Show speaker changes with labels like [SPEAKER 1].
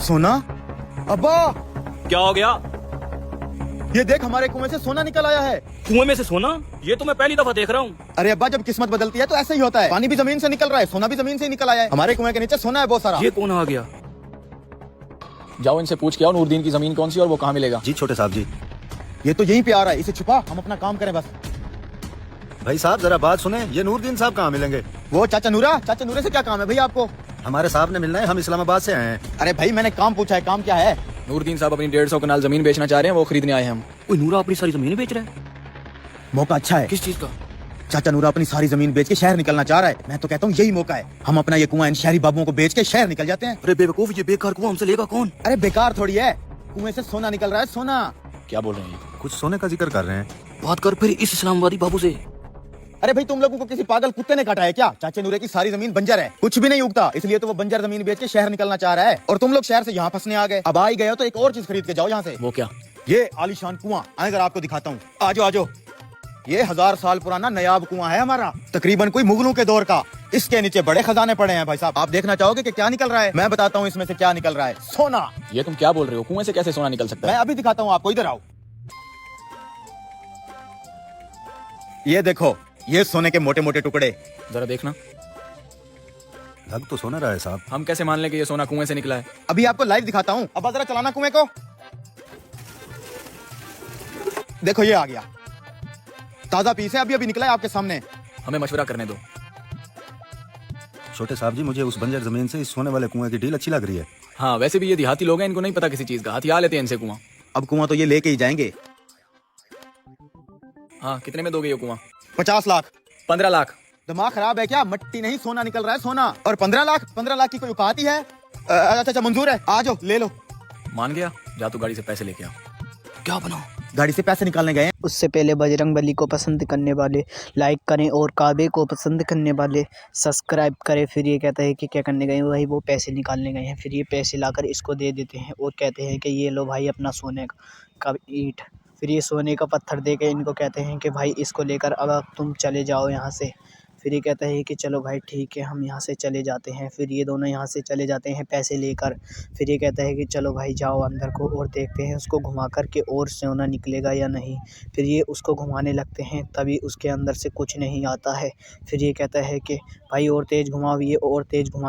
[SPEAKER 1] सोना? अब्बा,
[SPEAKER 2] क्या हो गया?
[SPEAKER 1] ये देख हमारे कुएं से सोना निकल आया है।
[SPEAKER 2] कुएं में से सोना? ये तो मैं पहली दफा देख रहा हूँ।
[SPEAKER 1] अरे अब्बा, जब किस्मत बदलती है तो ऐसा ही होता है। पानी भी जमीन से निकल रहा है, सोना भी जमीन से ही निकल आया है। हमारे कुएं के नीचे सोना है बहुत सारा।
[SPEAKER 2] ये कौन आ गया?
[SPEAKER 3] जाओ इनसे पूछ के आओ नूरदीन की जमीन कौन सी और वो कहाँ मिलेगा।
[SPEAKER 4] जी छोटे साहब जी।
[SPEAKER 1] ये तो यहीं पे आ रहा है, इसे छुपा, हम अपना काम करें बस।
[SPEAKER 4] भाई साहब जरा बात सुने, ये नूरदीन साहब कहाँ मिलेंगे?
[SPEAKER 1] वो चाचा नूरे से क्या काम है भैया आपको?
[SPEAKER 4] हमारे साहब ने मिलना है, हम इस्लामाबाद से आए हैं।
[SPEAKER 1] अरे भाई मैंने काम पूछा है, काम क्या है?
[SPEAKER 3] नूरदीन साहब अपनी 150 कनाल जमीन बेचना चाह रहे हैं, वो खरीदने आए हैं हम।
[SPEAKER 2] ओए नूरा अपनी सारी जमीन बेच रहा है?
[SPEAKER 1] मौका अच्छा है।
[SPEAKER 2] किस चीज का?
[SPEAKER 1] चाचा नूरा अपनी सारी जमीन बेच के शहर निकलना चाह रहा है। मैं तो कहता हूँ यही मौका है, हम अपना ये कुआं इन शहरी बाबुओं को बेच के शहर निकल जाते हैं।
[SPEAKER 2] अरे बेवकूफ, ये बेकार कुआं हमसे लेगा कौन?
[SPEAKER 1] अरे बेकार थोड़ी है, कुएं से सोना निकल रहा है, सोना।
[SPEAKER 3] क्या बोल रहे हैं ये?
[SPEAKER 4] कुछ सोने का जिक्र कर रहे हैं।
[SPEAKER 2] बात कर फिर इस इस्लामाबादी बाबू से।
[SPEAKER 1] अरे भाई तुम लोगों को किसी पागल कुत्ते ने काटा है क्या? चाचा नूरे की सारी जमीन बंजर है, कुछ भी नहीं उगता, इसलिए तो वो बंजर जमीन बेच के शहर निकलना चाह रहा है। और तुम लोग शहर से यहाँ फंसने आ गए। अब आ ही गए हो तो एक और चीज खरीद के जाओ यहाँ से।
[SPEAKER 3] वो क्या?
[SPEAKER 1] ये आलीशान कुआं, अगर आपको दिखाता हूँ, आजो आजो। ये 1000 साल पुराना नयाब कुआं है हमारा, तकरीबन कोई मुगलों के दौर का। इसके नीचे बड़े खजाने पड़े हैं भाई साहब। आप देखना चाहोगे कि क्या निकल रहा है? मैं बताता हूँ इसमें से क्या निकल रहा है। सोना।
[SPEAKER 3] ये तुम क्या बोल रहे हो? कुएं से कैसे सोना निकल सकता
[SPEAKER 1] मैं
[SPEAKER 3] है?
[SPEAKER 1] अभी दिखाता हूँ आपको, इधर आओ। ये देखो, ये सोने के मोटे मोटे टुकड़े।
[SPEAKER 3] जरा देखना।
[SPEAKER 4] लग तो सोना रहा है साहब।
[SPEAKER 3] हम कैसे मान लें कि ये सोना कुएं से निकला है?
[SPEAKER 1] अभी आपको लाइव दिखाता हूँ। अब जरा चलाना कुएं को। देखो ये आ गया, ताजा पीस है, अभी अभी निकला है आपके सामने।
[SPEAKER 3] हमें मशवरा करने दो।
[SPEAKER 4] छोटे साहब जी, मुझे उस बंजर जमीन से इस सोने वाले कुएं की डील अच्छी लग रही है।
[SPEAKER 3] हाँ वैसे भी ये देहाती लोग हैं, इनको नहीं पता किसी चीज का। हथिया लेते हैं इनसे कुआं।
[SPEAKER 1] अब कुआं तो ये लेके ही जाएंगे।
[SPEAKER 3] हाँ कितने में दोगे ये कुआं?
[SPEAKER 1] 50 लाख।
[SPEAKER 3] 15 लाख।
[SPEAKER 1] दिमाग खराब है क्या? मट्टी नहीं सोना निकल रहा है, सोना। और 15 लाख की कोई औकात ही है? अच्छा मंजूर है, आ जाओ ले लो।
[SPEAKER 3] मान गया? जा तू गाड़ी से पैसे लेके आ।
[SPEAKER 2] क्या बना?
[SPEAKER 1] गाड़ी से पैसे निकालने गए हैं।
[SPEAKER 5] उससे पहले बजरंगबली को पसंद करने वाले लाइक करें और काबे को पसंद करने वाले सब्सक्राइब करें। फिर ये कहता है कि क्या करने गए हैं? वही वो पैसे निकालने गए हैं। फिर ये पैसे लाकर इसको दे देते हैं और कहते हैं कि ये लो भाई अपना सोने का ईंट। फिर ये सोने का पत्थर दे के इनको कहते हैं कि भाई इसको लेकर अब तुम चले जाओ यहाँ से। फिर ये कहता है कि चलो भाई ठीक है, हम यहाँ से चले जाते हैं। फिर ये दोनों यहाँ से चले जाते हैं पैसे लेकर। फिर ये कहता है कि चलो भाई जाओ अंदर को और देखते हैं उसको घुमा कर के और सोना निकलेगा या नहीं। फिर ये उसको घुमाने लगते हैं, तभी उसके अंदर से कुछ नहीं आता है। फिर ये कहता है कि भाई और तेज़ घुमाओ, ये और तेज़ घुमाने